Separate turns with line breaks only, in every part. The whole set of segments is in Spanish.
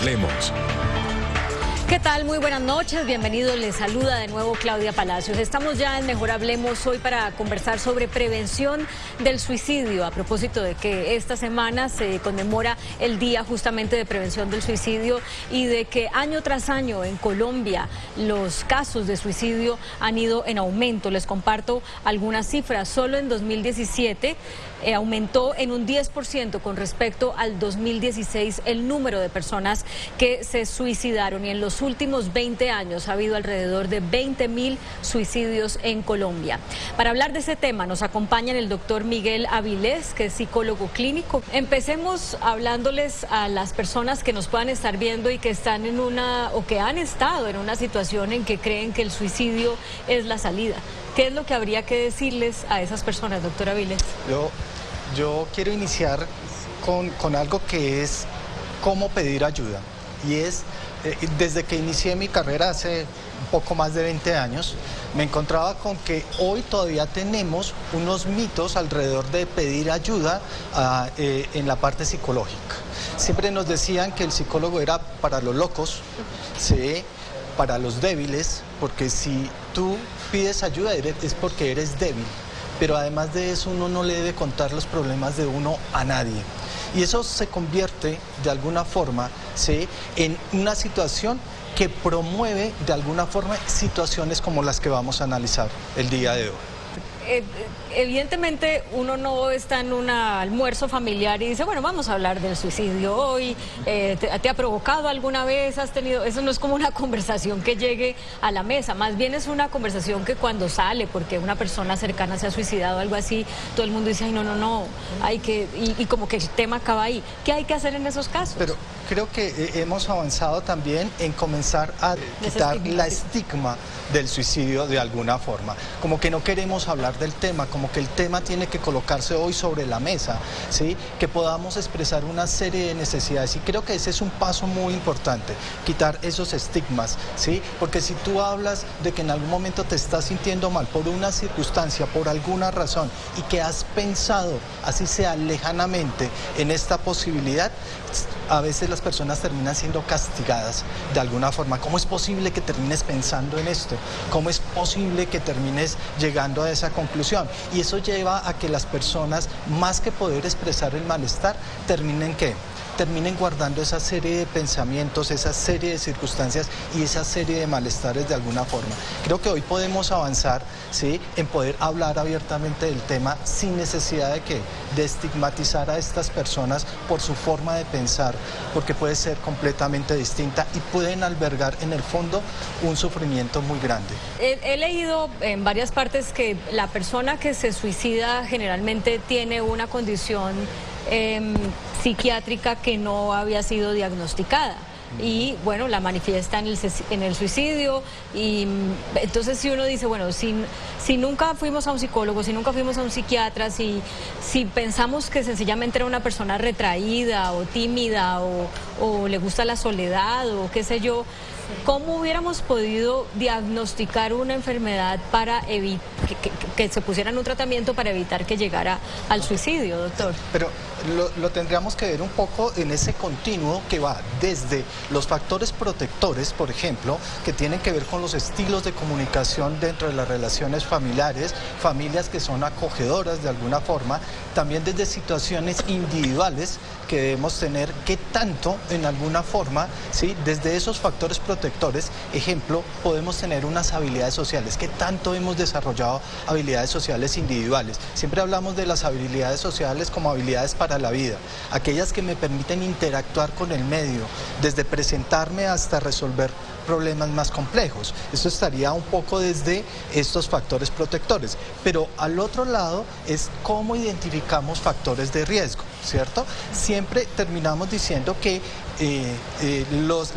Hablemos.
¿Qué tal? Muy buenas noches, bienvenidos, les saluda de nuevo Claudia Palacios. Estamos ya en Mejor Hablemos hoy para conversar sobre prevención del suicidio, a propósito de que esta semana se conmemora el Día justamente de Prevención del Suicidio y de que año tras año en Colombia los casos de suicidio han ido en aumento. Les comparto algunas cifras. Solo en 2017 aumentó en un 10% con respecto al 2016 el número de personas que se suicidaron, y en los últimos 20 años ha habido alrededor de 20.000 suicidios en Colombia. Para hablar de ese tema nos acompaña el doctor Miguel Avilés, que es psicólogo clínico. Empecemos hablándoles a las personas que nos puedan estar viendo y que están en o que han estado en una situación en que creen que el suicidio es la salida. ¿Qué es lo que habría que decirles a esas personas, doctor Avilés?
Yo quiero iniciar con algo que es cómo pedir ayuda. Y es, desde que inicié mi carrera hace un poco más de 20 años, me encontraba con que hoy todavía tenemos unos mitos alrededor de pedir ayuda en la parte psicológica. Siempre nos decían que el psicólogo era para los locos, ¿sí?, para los débiles, porque si tú pides ayuda es porque eres débil. Pero además de eso, uno no le debe contar los problemas de uno a nadie. Y eso se convierte de alguna forma, ¿sí?, en una situación que promueve de alguna forma situaciones como las que vamos a analizar el día de hoy.
Evidentemente uno no está en un almuerzo familiar y dice, bueno, vamos a hablar del suicidio hoy. ¿Te ha provocado alguna vez? ¿Has tenido? Eso no es como una conversación que llegue a la mesa, más bien es una conversación que cuando sale, porque una persona cercana se ha suicidado o algo así, todo el mundo dice, ay, no, y como que el tema acaba ahí. ¿Qué hay que hacer en esos casos?
Pero creo que hemos avanzado también en comenzar a quitar la estigma del suicidio de alguna forma. Como que no queremos hablar del tema, como que el tema tiene que colocarse hoy sobre la mesa, ¿sí?, que podamos expresar una serie de necesidades, y creo que ese es un paso muy importante, quitar esos estigmas, ¿sí?, porque si tú hablas de que en algún momento te estás sintiendo mal por una circunstancia, por alguna razón, y que has pensado, así sea lejanamente, en esta posibilidad, a veces las personas terminan siendo castigadas de alguna forma. ¿Cómo es posible que termines pensando en esto? ¿Cómo es posible que termines llegando a esa conclusión? Y eso lleva a que las personas, más que poder expresar el malestar, terminen guardando esa serie de pensamientos, esa serie de circunstancias y esa serie de malestares de alguna forma. Creo que hoy podemos avanzar, ¿sí?, en poder hablar abiertamente del tema sin necesidad de estigmatizar a estas personas por su forma de pensar, porque puede ser completamente distinta y pueden albergar en el fondo un sufrimiento muy grande.
He leído en varias partes que la persona que se suicida generalmente tiene una condición psiquiátrica que no había sido diagnosticada y bueno, la manifiesta en el suicidio. Y entonces si uno dice, bueno, si nunca fuimos a un psicólogo, si nunca fuimos a un psiquiatra, si pensamos que sencillamente era una persona retraída o tímida o le gusta la soledad o qué sé yo, ¿cómo hubiéramos podido diagnosticar una enfermedad para evitar que se pusiera en un tratamiento para evitar que llegara al suicidio, doctor?
Pero lo tendríamos que ver un poco en ese continuo que va desde los factores protectores, por ejemplo, que tienen que ver con los estilos de comunicación dentro de las relaciones familiares, familias que son acogedoras de alguna forma, también desde situaciones individuales que debemos tener, que tanto en alguna forma, ¿sí?, desde esos factores protectores, ejemplo, podemos tener unas habilidades sociales, que tanto hemos desarrollado habilidades sociales individuales. Siempre hablamos de las habilidades sociales como habilidades para la vida, aquellas que me permiten interactuar con el medio, desde presentarme hasta resolver problemas más complejos. Esto estaría un poco desde estos factores protectores, pero al otro lado es cómo identificamos factores de riesgo, ¿cierto? Siempre terminamos diciendo que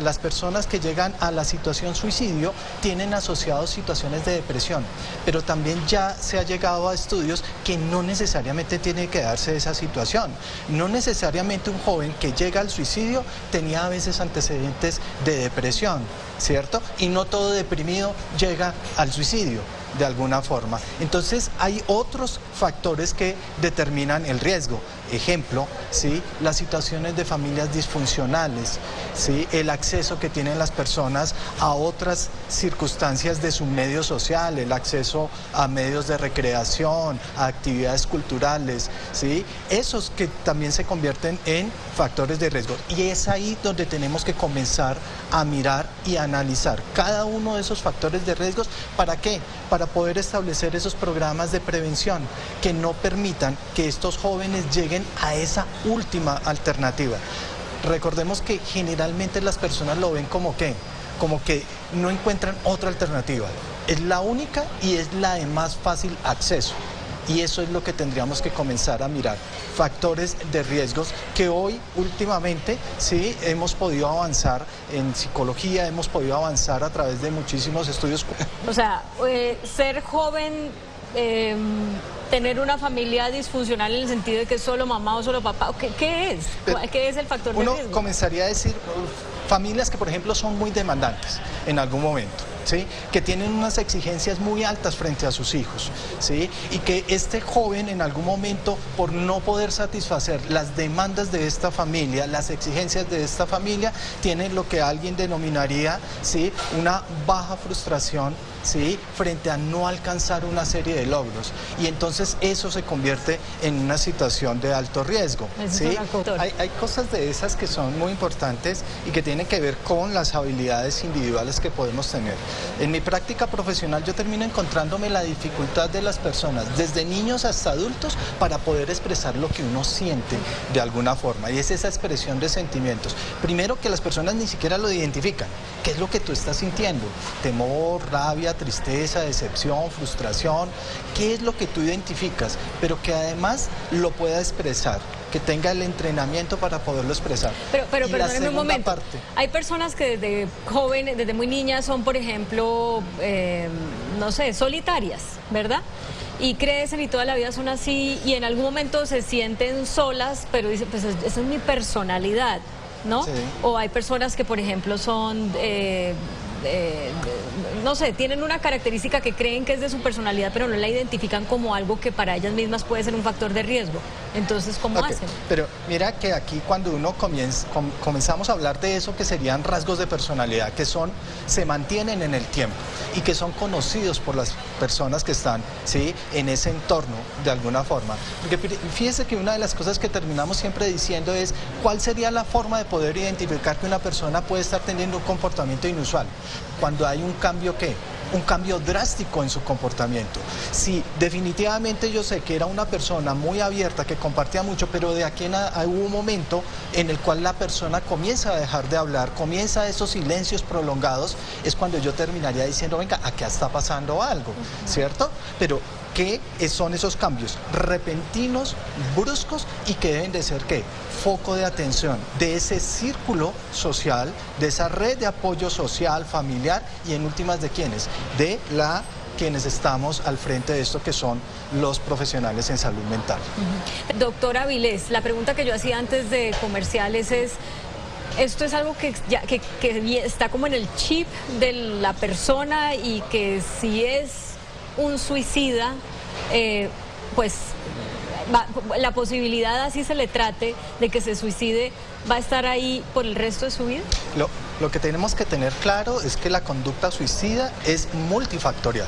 las personas que llegan a la situación suicidio tienen asociados situaciones de depresión, pero también ya se ha llegado a estudios que no necesariamente tiene que darse esa situación. No necesariamente un joven que llega al suicidio tenía a veces antecedentes de depresión, ¿cierto? Y no todo deprimido llega al suicidio de alguna forma. Entonces hay otros factores que determinan el riesgo. Ejemplo, ¿sí? Las situaciones de familias disfuncionales, ¿sí? El acceso que tienen las personas a otras circunstancias de su medio social, el acceso a medios de recreación, a actividades culturales, ¿sí? Esos que también se convierten en factores de riesgo. Y es ahí donde tenemos que comenzar a mirar y analizar cada uno de esos factores de riesgos. ¿Para qué? Para poder establecer esos programas de prevención que no permitan que estos jóvenes lleguen a esa última alternativa. Recordemos que generalmente las personas lo ven como que no encuentran otra alternativa. Es la única y es la de más fácil acceso. Y eso es lo que tendríamos que comenzar a mirar, factores de riesgos que hoy últimamente sí hemos podido avanzar en psicología, hemos podido avanzar a través de muchísimos estudios.
O sea, ser joven, tener una familia disfuncional en el sentido de que es solo mamá o solo papá, ¿qué es? ¿Qué es el factor de riesgo?
Uno comenzaría a decir familias que por ejemplo son muy demandantes en algún momento, ¿sí? Que tienen unas exigencias muy altas frente a sus hijos, ¿sí? Y que este joven en algún momento, por no poder satisfacer las demandas de esta familia, las exigencias de esta familia, tiene lo que alguien denominaría, ¿sí? Una baja frustración, ¿sí? Frente a no alcanzar una serie de logros, y entonces eso se convierte en una situación de alto riesgo, ¿sí? Hay cosas de esas que son muy importantes y que tienen que ver con las habilidades individuales que podemos tener. En mi práctica profesional yo termino encontrándome la dificultad de las personas, desde niños hasta adultos, para poder expresar lo que uno siente de alguna forma, y es esa expresión de sentimientos. Primero, que las personas ni siquiera lo identifican. ¿Qué es lo que tú estás sintiendo? Temor, rabia, tristeza, decepción, frustración. ¿Qué es lo que tú identificas? Pero que además lo pueda expresar, que tenga el entrenamiento para poderlo expresar.
Pero perdóneme un momento.
Parte.
Hay personas que desde jóvenes, desde muy niñas, son, por ejemplo, no sé, solitarias, ¿verdad? Y crecen y toda la vida son así, y en algún momento se sienten solas, pero dicen, pues esa es mi personalidad, ¿no? Sí. O hay personas que, por ejemplo, son... no sé, tienen una característica que creen que es de su personalidad, pero no la identifican como algo que para ellas mismas puede ser un factor de riesgo. Entonces, ¿cómo hacen?
Pero mira que aquí cuando uno comenzamos a hablar de eso, que serían rasgos de personalidad, que se mantienen en el tiempo y que son conocidos por las personas que están, ¿sí?, en ese entorno de alguna forma. Porque fíjese que una de las cosas que terminamos siempre diciendo es cuál sería la forma de poder identificar que una persona puede estar teniendo un comportamiento inusual. Cuando hay un cambio, ¿qué? Un cambio drástico en su comportamiento. Si definitivamente yo sé que era una persona muy abierta, que compartía mucho, pero de aquí hubo un momento en el cual la persona comienza a dejar de hablar, comienza esos silencios prolongados, es cuando yo terminaría diciendo, venga, acá está pasando algo, ¿cierto? Pero ¿qué son esos cambios? Repentinos, bruscos, y que deben de ser, ¿qué? Foco de atención de ese círculo social, de esa red de apoyo social, familiar, y en últimas, ¿de quiénes? De quienes estamos al frente de esto, que son los profesionales en salud mental.
Doctora Avilés, la pregunta que yo hacía antes de comerciales es, ¿esto es algo que está como en el chip de la persona, y que si es un suicida, pues la posibilidad, así se le trate, de que se suicide, va a estar ahí por el resto de su vida?
Lo que tenemos que tener claro es que la conducta suicida es multifactorial,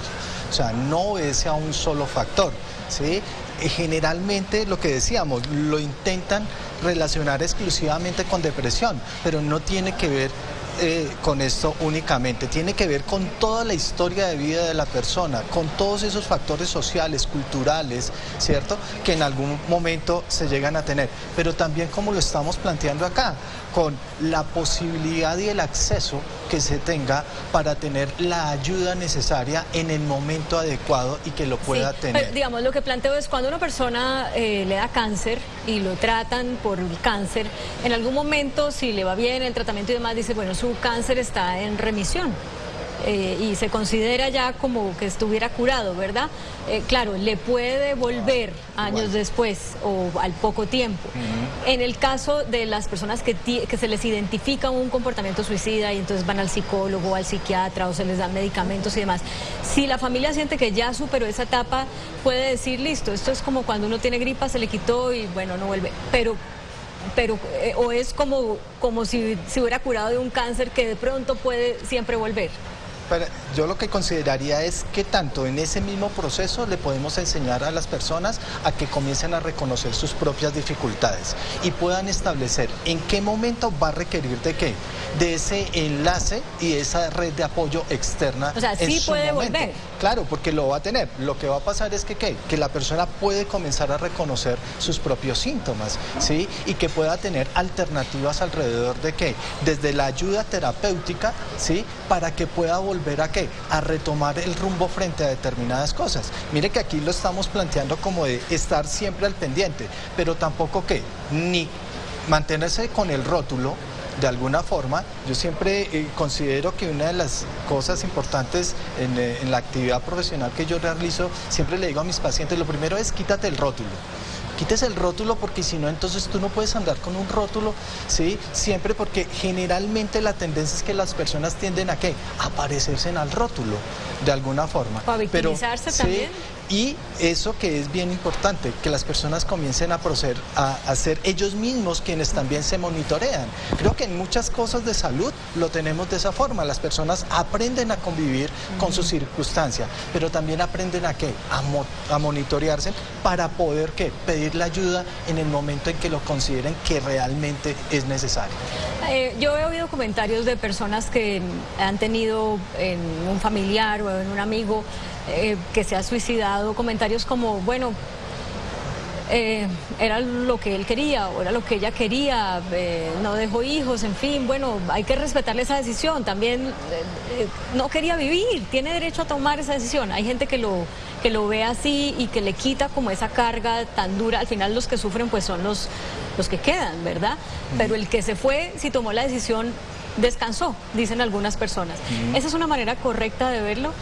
o sea, no obedece a un solo factor, ¿sí? Generalmente, lo que decíamos, lo intentan relacionar exclusivamente con depresión, pero no tiene que ver con esto únicamente, tiene que ver con toda la historia de vida de la persona, con todos esos factores sociales, culturales, ¿cierto?, que en algún momento se llegan a tener, pero también, como lo estamos planteando acá, con la posibilidad y el acceso que se tenga para tener la ayuda necesaria en el momento adecuado y que lo pueda tener.
Pero, digamos, lo que planteo es, cuando una persona le da cáncer y lo tratan por el cáncer, en algún momento, si le va bien el tratamiento y demás, dice, bueno, su cáncer está en remisión. y se considera ya como que estuviera curado, ¿verdad? Claro, le puede volver años después o al poco tiempo. En el caso de las personas que se les identifica un comportamiento suicida y entonces van al psicólogo, al psiquiatra o se les dan medicamentos y demás, si la familia siente que ya superó esa etapa, puede decir, listo, esto es como cuando uno tiene gripa, se le quitó y bueno, no vuelve. Pero o es como si se hubiera curado de un cáncer que de pronto puede siempre volver.
Pero yo lo que consideraría es que tanto en ese mismo proceso le podemos enseñar a las personas a que comiencen a reconocer sus propias dificultades y puedan establecer en qué momento va a requerir de qué, de ese enlace y esa red de apoyo externa.
O sea, sí puede volver.
Claro, porque lo va a tener. Lo que va a pasar es que la persona puede comenzar a reconocer sus propios síntomas, ¿sí? Y que pueda tener alternativas alrededor de qué, desde la ayuda terapéutica, ¿sí? Para que pueda volver a qué, a retomar el rumbo frente a determinadas cosas. Mire que aquí lo estamos planteando como de estar siempre al pendiente, pero tampoco que ni mantenerse con el rótulo. De alguna forma, yo siempre considero que una de las cosas importantes en la actividad profesional que yo realizo, siempre le digo a mis pacientes, lo primero es quítate el rótulo. Quítese el rótulo porque si no, entonces tú no puedes andar con un rótulo, ¿sí? Siempre porque generalmente la tendencia es que las personas tienden a ¿qué? A parecerse al rótulo, de alguna forma.
¿Para victimizarse también?
Y eso que es bien importante, que las personas comiencen a proceder a ser ellos mismos quienes también se monitorean. Creo que en muchas cosas de salud lo tenemos de esa forma. Las personas aprenden a convivir con su circunstancia, pero también aprenden a ¿qué? A monitorearse para poder ¿qué? Pedir la ayuda en el momento en que lo consideren que realmente es necesario.
Yo he oído comentarios de personas que han tenido en un familiar o en un amigo que se ha suicidado, comentarios como, bueno, era lo que él quería o era lo que ella quería, no dejó hijos, en fin, bueno, hay que respetarle esa decisión, también no quería vivir, tiene derecho a tomar esa decisión. Hay gente que lo ve así y que le quita como esa carga tan dura. Al final los que sufren pues son los que quedan, ¿verdad? Pero el que se fue, si tomó la decisión, descansó, dicen algunas personas. ¿Esa es una manera correcta de verlo?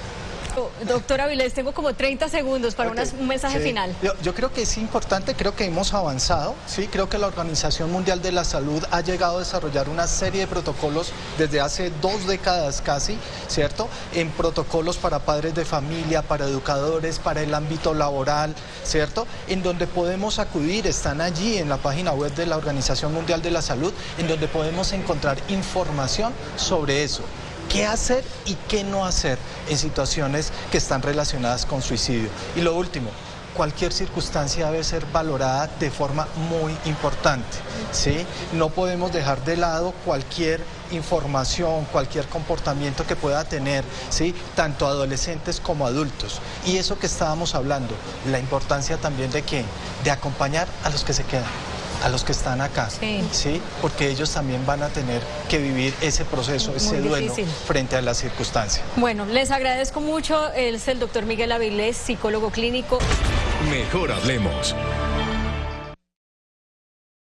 Doctora Avilés, tengo como 30 segundos para un mensaje final.
Yo creo que es importante, creo que hemos avanzado, ¿sí? Creo que la Organización Mundial de la Salud ha llegado a desarrollar una serie de protocolos desde hace 2 décadas casi, ¿cierto? En protocolos para padres de familia, para educadores, para el ámbito laboral, ¿cierto? En donde podemos acudir, están allí en la página web de la Organización Mundial de la Salud, en donde podemos encontrar información sobre eso. ¿Qué hacer y qué no hacer en situaciones que están relacionadas con suicidio? Y lo último, cualquier circunstancia debe ser valorada de forma muy importante, ¿sí? No podemos dejar de lado cualquier información, cualquier comportamiento que pueda tener, ¿sí? Tanto adolescentes como adultos. Y eso que estábamos hablando, la importancia también de ¿qué? De acompañar a los que se quedan, a los que están acá, ¿sí? Porque ellos también van a tener que vivir ese proceso, ese duelo frente a la circunstancia.
Bueno, les agradezco mucho. Es el doctor Miguel Avilés, psicólogo clínico.
Mejor hablemos.